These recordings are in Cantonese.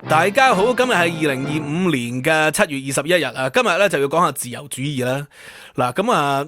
大家好，今日係2025年嘅7月21日啊！今日咧就要講下自由主義啦。嗱，咁啊，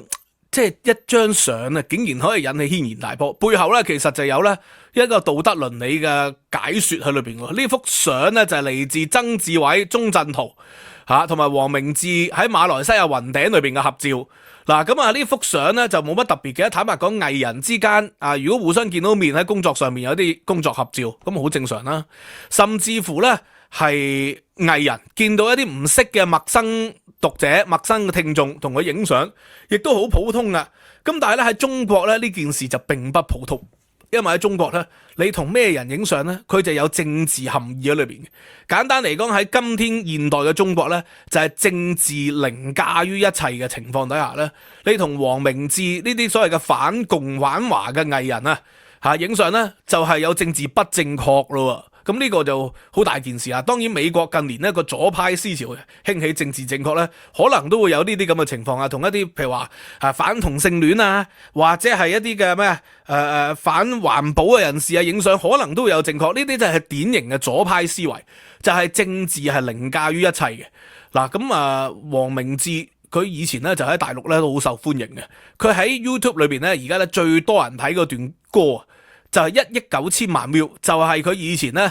即係一張相啊，竟然可以引起軒然大波，背後咧其實就有咧一個道德倫理嘅解說喺裏邊喎。呢幅相咧就係嚟自曾志偉、鐘鎮濤同埋黃明志喺馬來西亞雲頂裏邊嘅合照。嗱，咁啊呢幅相咧就冇乜特別嘅，坦白講，藝人之間啊，如果互相見到面喺工作上面有啲工作合照，咁好正常啦。甚至乎咧係藝人見到一啲唔識嘅陌生讀者、陌生嘅聽眾同佢影相，亦都好普通噶。咁但係咧喺中國咧呢件事就並不普通，因為喺中國咧你同咩人影相咧，佢就有政治含義喺裏邊嘅。簡單嚟講，喺今天現代嘅中國咧，就係政治凌駕於一切嘅情況底下咧，你同黃明志呢啲所謂嘅反共反華嘅藝人影相咧，就係有政治不正確咯。咁呢個就好大件事啊！當然美國近年呢個左派思潮興起政治正確咧，可能都會有呢啲咁嘅情況啊，同一啲譬如話反同性戀啊，或者係一啲嘅咩反環保嘅人士啊影相，可能都會有正確。呢啲就係典型嘅左派思維，就係政治係凌駕於一切嘅。嗱，咁黃明志佢以前咧就喺大陸咧都好受歡迎嘅，佢喺 YouTube 裏邊咧而家咧最多人睇嗰段歌就係1億9千萬 view， 就係佢以前咧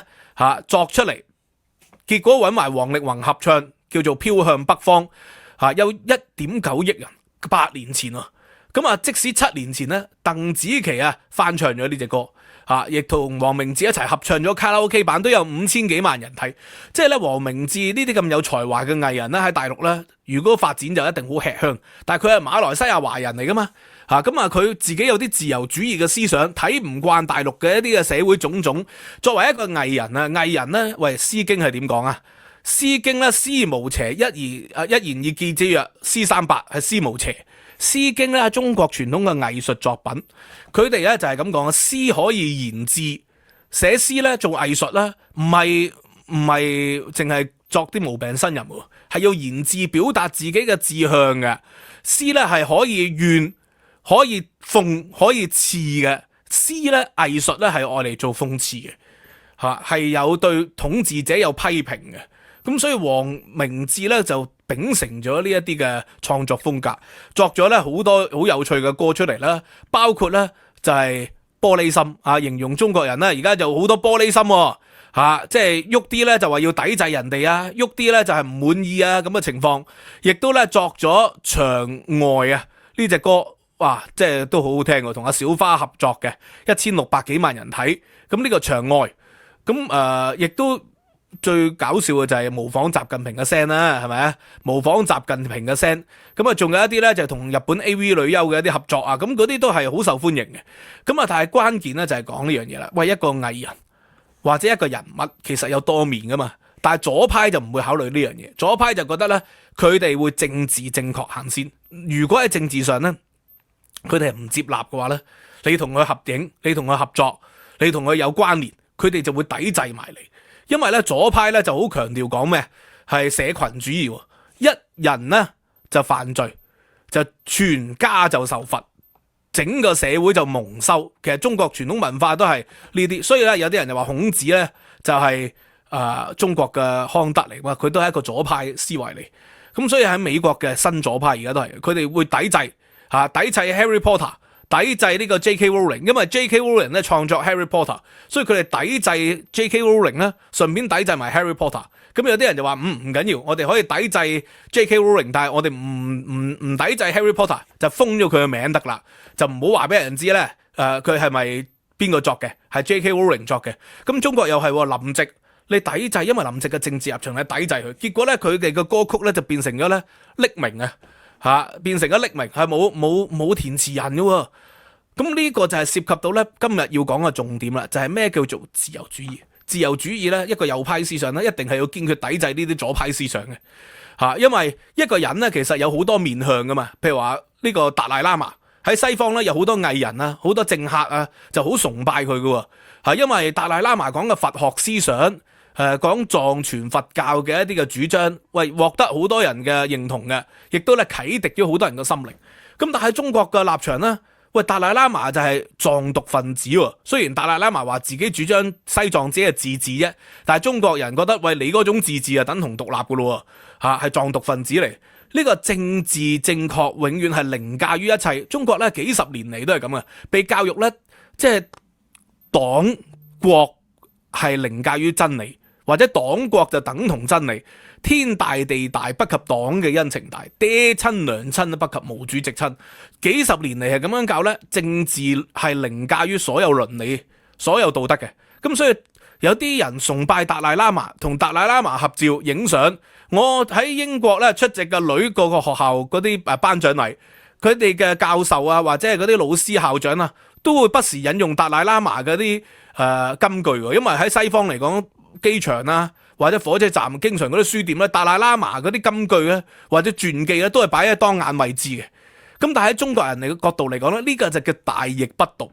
作出嚟，結果揾埋王力宏合唱，叫做《飄向北方》，有1.9億人，8年前啊，咁啊即使7年前咧，鄧紫棋翻唱咗呢隻歌，亦同黃明志一齊合唱咗卡拉 OK 版，都有5000幾萬人睇，即係咧黃明志呢啲咁有才華嘅藝人咧喺大陸咧，如果發展就一定好吃香，但係佢係馬來西亞華人嚟噶嘛。佢自己有啲自由主義嘅思想，睇唔慣大陸嘅一啲嘅社會種種。作為一個藝人啊，藝人咧，喂，《詩經》係點講啊？《詩經》咧，詩無邪，一言以蔽之曰，詩300係詩無邪。《詩經》咧係中國傳統嘅藝術作品，佢哋咧就係咁講啊，詩可以言志，寫詩咧做藝術啦，唔係淨係作啲無病呻吟喎，係要言志表達自己嘅志向嘅。詩咧係可以怨，可以諷，可以刺嘅。詩咧藝術咧係愛嚟做諷刺嘅，係有對統治者有批評嘅。咁所以黃明志咧就秉承咗呢一啲嘅創作風格，作咗咧好多好有趣嘅歌出嚟啦，包括咧就係玻璃心形容中國人咧而家就好多玻璃心即係喐啲咧就話要抵制人哋啊，喐啲咧就係唔滿意啊咁嘅情況，亦都咧作咗牆外呢隻歌。哇，即係都好好聽喎，同阿小花合作嘅，1600幾萬人睇。咁呢個牆外，咁亦都最搞笑嘅就係模仿習近平嘅聲啦，係咪啊？模仿習近平嘅聲，咁仲有一啲咧就係同日本 AV 女優嘅一啲合作啊，咁嗰啲都係好受歡迎嘅。咁但係關鍵咧就係講呢樣嘢啦。喂，一個藝人或者一個人物其實有多面噶嘛，但係左派就唔會考慮呢樣嘢，左派就覺得咧佢哋會政治正確行先。如果喺政治上咧，佢哋係唔接納嘅話咧，你同佢合影，你同佢合作，你同佢有關聯，佢哋就會抵制埋你。因為咧左派咧就好強調講咩，係社群主義，一人咧就犯罪，就全家就受罰，整個社會就蒙羞。其實中國傳統文化都係呢啲，所以咧有啲人就話孔子咧就係中國嘅康德嚟嘛，佢都係一個左派思維嚟。咁所以喺美國嘅新左派而家都係，佢哋會抵制。抵制 Harry Potter， 抵制呢個 J.K. Rowling， 因為 J.K. Rowling 咧創作 Harry Potter， 所以佢哋抵制 J.K. Rowling 咧，順便抵制埋 Harry Potter。咁有啲人就話唔緊要，我哋可以抵制 J.K. Rowling， 但係我哋唔抵制 Harry Potter， 就封咗佢嘅名得啦，就唔好話俾人知咧。佢係咪邊個作嘅？係 J.K. Rowling 作嘅。咁中國又係林夕，你抵制，因為林夕嘅政治立場係抵制佢，結果咧佢哋嘅歌曲咧就變成咗咧匿名變成咗匿名，係冇填詞人嘅喎。咁呢個就係涉及到咧今日要講嘅重點啦，就係咩叫做自由主義？自由主義咧，一個右派思想咧，一定係要堅決抵制呢啲左派思想嘅。因為一個人咧其實有好多面向噶嘛，譬如話呢個達賴喇嘛喺西方咧有好多藝人啊，好多政客啊就好崇拜佢嘅喎。因為達賴喇嘛講嘅佛學思想。講藏傳佛教嘅一啲嘅主張，獲得好多人嘅認同嘅，亦都咧啟迪咗好多人嘅心靈。咁但係中國嘅立場咧，喂，達賴喇嘛就係藏獨分子喎。雖然達賴喇嘛話自己主張西藏只係自治啫，但係中國人覺得喂，你嗰種自治啊等同獨立噶咯喎，係藏獨分子嚟。呢個政治正確永遠係凌駕於一切。中國咧幾十年嚟都係咁嘅，被教育咧即係黨國係凌駕於真理，或者黨國就等同真理。天大地大不及黨嘅恩情大，爹親娘親都不及毛主席親。幾十年嚟係咁樣教咧，政治係凌駕於所有倫理、所有道德嘅。咁所以有啲人崇拜達賴喇嘛，同達賴喇嘛合照影相。我喺英國咧出席嘅女個個學校嗰啲頒獎禮，佢哋嘅教授啊或者係嗰啲老師校長啊，都會不時引用達賴喇嘛嗰啲金句喎。因為喺西方嚟講，機場啊或者火車站經常嗰啲書店咧，達賴喇嘛嗰啲金句咧或者傳記咧都係擺喺當眼位置嘅。咁但係喺中國人嚟嘅角度嚟講咧，呢個就叫大逆不道。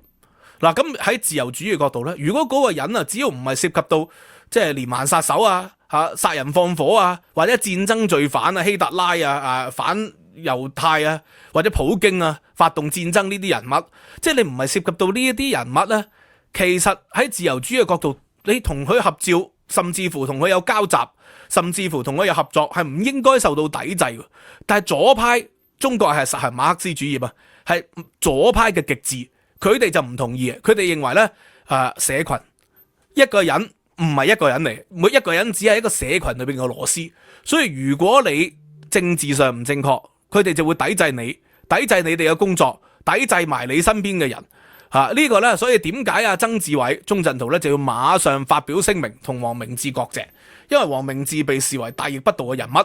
嗱，咁喺自由主義角度咧，如果嗰個人啊，只要唔係涉及到即係連環殺手啊、殺人放火啊，或者戰爭罪犯啊、希特拉啊、反猶太啊，或者普京啊發動戰爭呢啲人物，即係你唔係涉及到呢一啲人物咧，其實喺自由主義嘅角度，你同佢合照，甚至乎同佢有交集，甚至乎同佢有合作，係唔應該受到抵制嘅。但係左派中國係實行馬克思主義啊，係左派嘅極致。佢哋就唔同意，佢哋認為咧，社群一個人唔係一個人嚟，每一個人只係一個社群裏邊嘅螺絲，所以如果你政治上唔正確，佢哋就會抵制你，抵制你哋嘅工作，抵制埋你身邊嘅人，呢個咧，所以點解曾志偉、鐘鎮濤咧就要馬上發表聲明同黃明志割席，因為黃明志被視為大逆不道嘅人物，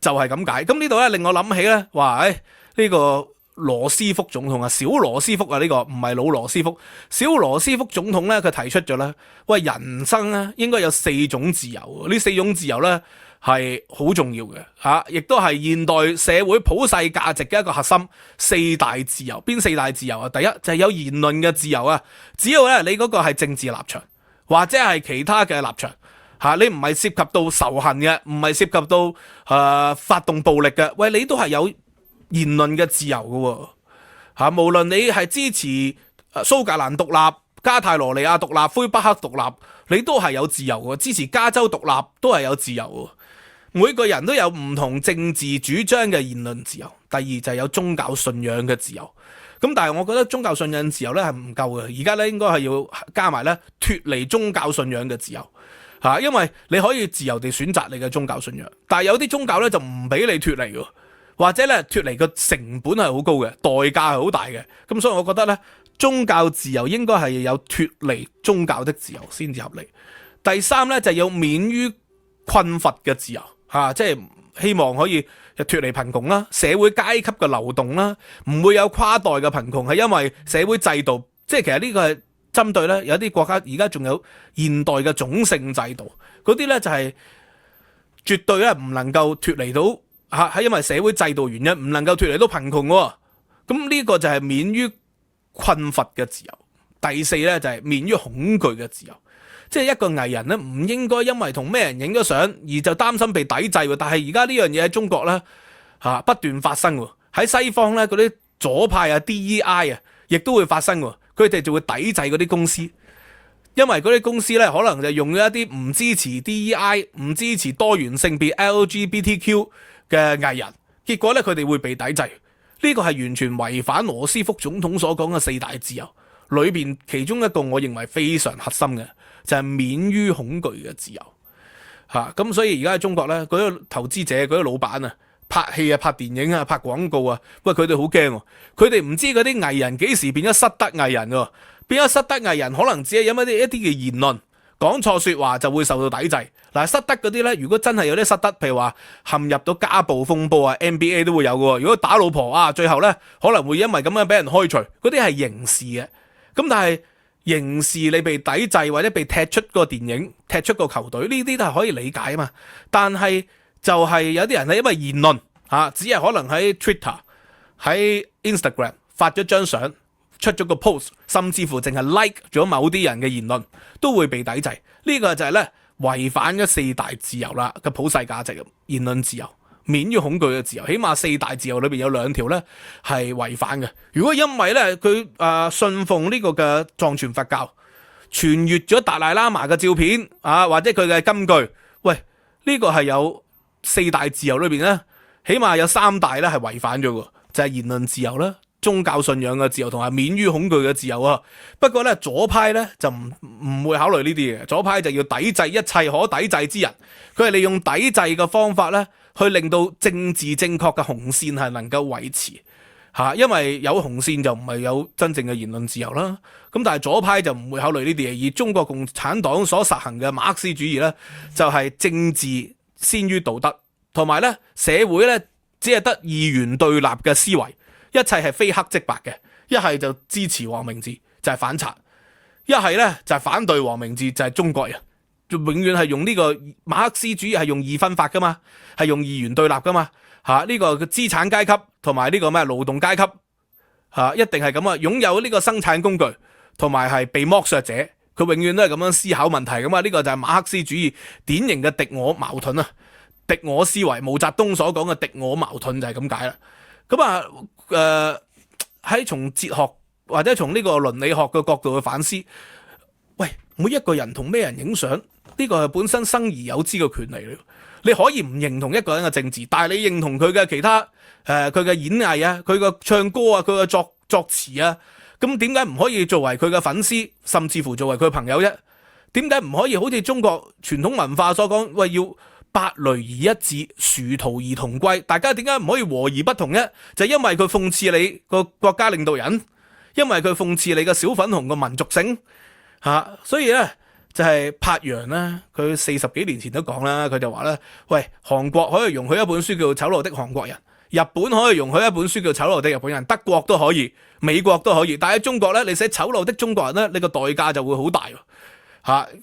就係咁解。咁呢度咧令我諗起咧，話呢個羅斯福總統啊，小羅斯福啊，呢個唔係老羅斯福，小羅斯福總統咧，佢提出咗咧，喂，人生咧應該有4種自由，呢4種自由咧係好重要嘅，亦都係現代社會普世價值嘅一個核心。4大自由，邊4大自由啊？第一就係有言論嘅自由啊，只要咧你嗰個係政治立場或者係其他嘅立場，你唔係涉及到仇恨嘅，唔係涉及到發動暴力嘅，喂，你都係有言論嘅自由嘅，無論你係支持蘇格蘭獨立、加泰羅尼亞獨立、魁北克獨立，你都係有自由嘅；支持加州獨立都係有自由嘅。每個人都有唔同政治主張嘅言論自由。第二就係有宗教信仰嘅自由。咁但係我覺得宗教信仰自由咧係唔夠嘅，而家咧應該係要加埋咧脫離宗教信仰嘅自由。因為你可以自由地選擇你嘅宗教信仰，但係有啲宗教咧就唔俾你脫離嘅。或者咧脫離個成本係好高嘅，代價係好大嘅，咁所以我覺得咧宗教自由應該係有脫離宗教的自由先至合理。第三咧就係有免於困乏嘅自由，即係希望可以脫離貧窮啦，社會階級嘅流動啦，唔會有跨代嘅貧窮，係因為社會制度，即係其實呢個係針對咧有啲國家而家仲有現代嘅種姓制度，嗰啲咧就係絕對咧唔能夠脫離到。係因為社會制度原因唔能夠脫離到貧窮喎，咁呢個就係免於困乏嘅自由。第4咧就係免於恐懼嘅自由，即係一個藝人咧唔應該因為同咩人影咗相而就擔心被抵制。但係而家呢樣嘢喺中國咧不斷發生喎，喺西方咧嗰啲左派DEI 亦都會發生喎，佢哋就會抵制嗰啲公司，因為嗰啲公司咧可能就用咗一啲唔支持 DEI、唔支持多元性別 LGBTQ 嘅藝人，結果咧佢哋會被抵制。呢個係完全違反羅斯福總統所講嘅4大自由裏邊，其中一個我認為非常核心嘅就係免於恐懼嘅自由。咁所以而家喺中國咧，嗰啲投資者、嗰啲老闆啊，拍戲啊、拍電影啊、拍廣告啊，喂，佢哋好驚，佢哋唔知嗰啲藝人幾時變咗失德藝人喎，變咗失德藝人可能只係因為一啲嘅言論講錯說話就會受到抵制。嗱，失德嗰啲咧，如果真係有啲失德，譬如話陷入到家暴風波NBA 都會有嘅。如果打老婆最後咧可能會因為咁樣俾人開除，嗰啲係刑事嘅。咁但係刑事你被抵制或者被踢出個電影、踢出個球隊，呢啲都係可以理解啊嘛。但係就係有啲人係因為言論只係可能喺 Twitter、喺 Instagram 發咗張相、出咗個 post， 甚至乎淨係 like 咗某啲人嘅言論，都會被抵制。呢個就係咧違反咗4大自由啦嘅普世價值，言論自由、免於恐懼嘅自由，起碼4大自由裏邊有2條咧係違反嘅。如果因為咧佢信奉呢個嘅藏傳佛教，傳閱咗達賴喇嘛嘅照片或者佢嘅金句，喂，呢個係有4大自由裏邊咧，起碼有3大咧係違反咗嘅，就係言論自由啦、宗教信仰嘅自由同埋免於恐懼嘅自由啊。不過咧左派咧就唔會考慮呢啲嘅，左派就要抵制一切可抵制之人，佢係利用抵制嘅方法咧去令到政治正確嘅紅線係能夠維持因為有紅線就唔係有真正嘅言論自由啦。咁但係左派就唔會考慮呢啲嘢，而中國共產黨所實行嘅馬克思主義咧就係政治先於道德，同埋咧社會咧只係得二元對立嘅思維，一切係非黑即白嘅，一係就支持黃明志就係反賊，一係咧就係反對黃明志就係中國人，永遠係用呢個馬克思主義係用二分法噶嘛，係用二元對立噶嘛呢個資產階級同埋呢個咩勞動階級一定係咁啊，擁有呢個生產工具同埋係被剝削者，佢永遠都係咁樣思考問題噶嘛。呢個就係馬克思主義典型嘅敵我矛盾啊，敵我思維，毛澤東所講嘅敵我矛盾就係咁解啦。咁喺從哲學或者從呢個倫理學嘅角度去反思，喂，每一個人同咩人影相，呢個係本身生而有之嘅權利嚟。你可以唔認同一個人嘅政治，但係你認同佢嘅其他佢嘅演藝啊，佢嘅唱歌啊，佢嘅作詞啊，咁點解唔可以作為佢嘅粉絲，甚至乎作為佢朋友啫？點解唔可以好似中國傳統文化所講，喂，要百雷而一致，殊途而同歸？大家點解唔可以和而不同呢？就係因為佢諷刺你個國家領導人，因為佢諷刺你個小粉紅個民族性所以咧。就係柏楊啦，佢40幾年前都講啦，佢就話咧，喂，韓國可以容許一本書叫《醜陋的韓國人》，日本可以容許一本書叫《醜陋的日本人》，德國都可以，美國都可以，但係喺中國咧，你寫醜陋的中國人咧，你個代價就會好大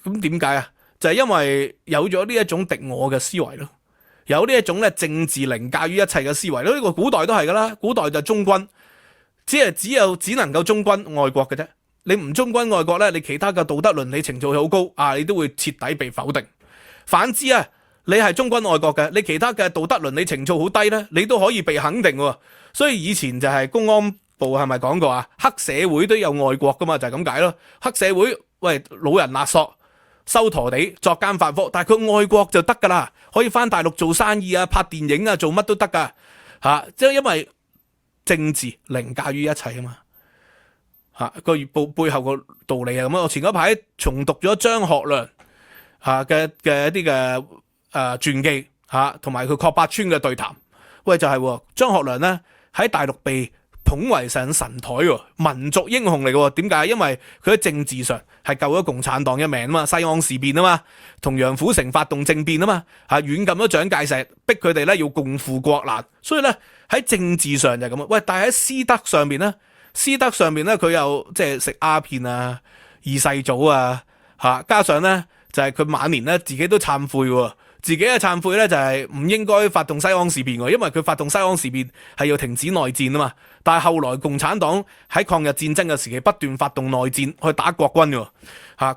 咁點解啊？就係因為有咗呢一種敵我嘅思維咯，有呢一種咧政治凌駕於一切嘅思維咯。呢個古代都係噶啦，古代就忠君，只能夠忠君愛國嘅啫。你唔忠君愛國咧，你其他嘅道德倫理程度好高你都會徹底被否定。反之你係忠君愛國嘅，你其他嘅道德倫理程度好低咧，你都可以被肯定喎。所以以前就係公安部係咪講過黑社會都有愛國噶嘛，就係咁解咯。黑社會喂，老人勒索、收陀地、作奸犯科，但係佢愛國就得噶啦，可以翻大陸做生意拍電影做乜都得噶即係因為政治凌駕於一切啊嘛。個背後個道理係咁。我前嗰排重讀咗張學良嘅一啲嘅傳記同埋佢郝柏村嘅對談。喂，就係張學良咧喺大陸被捧為上神台民族英雄嚟嘅。點解？因為佢喺政治上係救咗共產黨一命啊嘛，西安事變啊嘛，同楊虎城發動政變啊嘛，軟禁咗蔣介石，逼佢哋咧要共赴國難。所以咧喺政治上就係咁。喂，但係喺師德上面咧。師德上面咧，佢又即係食鴉片二世祖加上咧就係佢晚年咧自己都懺悔喎，自己嘅懺悔咧就係唔應該發動西安事變喎，因為佢發動西安事變係要停止內戰啊嘛。但係後來共產黨喺抗日戰爭嘅時期不斷發動內戰去打國軍喎，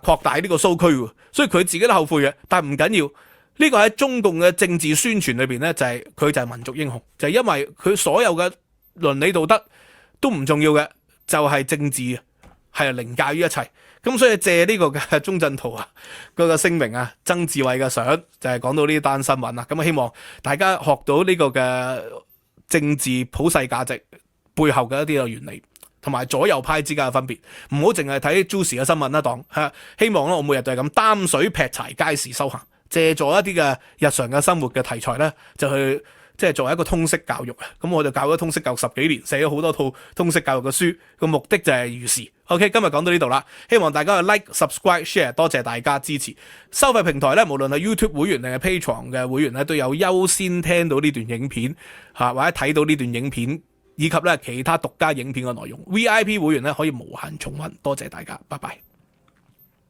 擴大呢個蘇區喎，所以佢自己都後悔嘅。但係唔緊要，呢個喺中共嘅政治宣傳裏邊咧就係佢就係民族英雄，就係因為佢所有嘅倫理道德都唔重要嘅，就係政治係凌駕於一切。咁所以借呢個嘅鍾鎮濤嗰個聲明曾志偉嘅相就係講到呢單新聞啦。咁希望大家學到呢個嘅政治普世價值背後嘅一啲嘅原理，同埋左右派之間嘅分別，唔好淨係睇 Juicy 嘅新聞啦。當希望我每日都係咁擔水劈柴，街市修行，借助一啲嘅日常嘅生活嘅題材咧，就去。即係作為一個通識教育咁我就教咗通識教育10幾年，寫咗好多套通識教育嘅書，個目的就係如是。OK， 今日講到呢度啦，希望大家去 like、subscribe、share， 多謝大家支持。收費平台咧，無論係 YouTube 會員定係 Patreon 嘅會員咧，都有優先聽到呢段影片或者睇到呢段影片，以及咧其他獨家影片嘅內容。VIP 會員咧可以無限重溫，多謝大家，拜拜。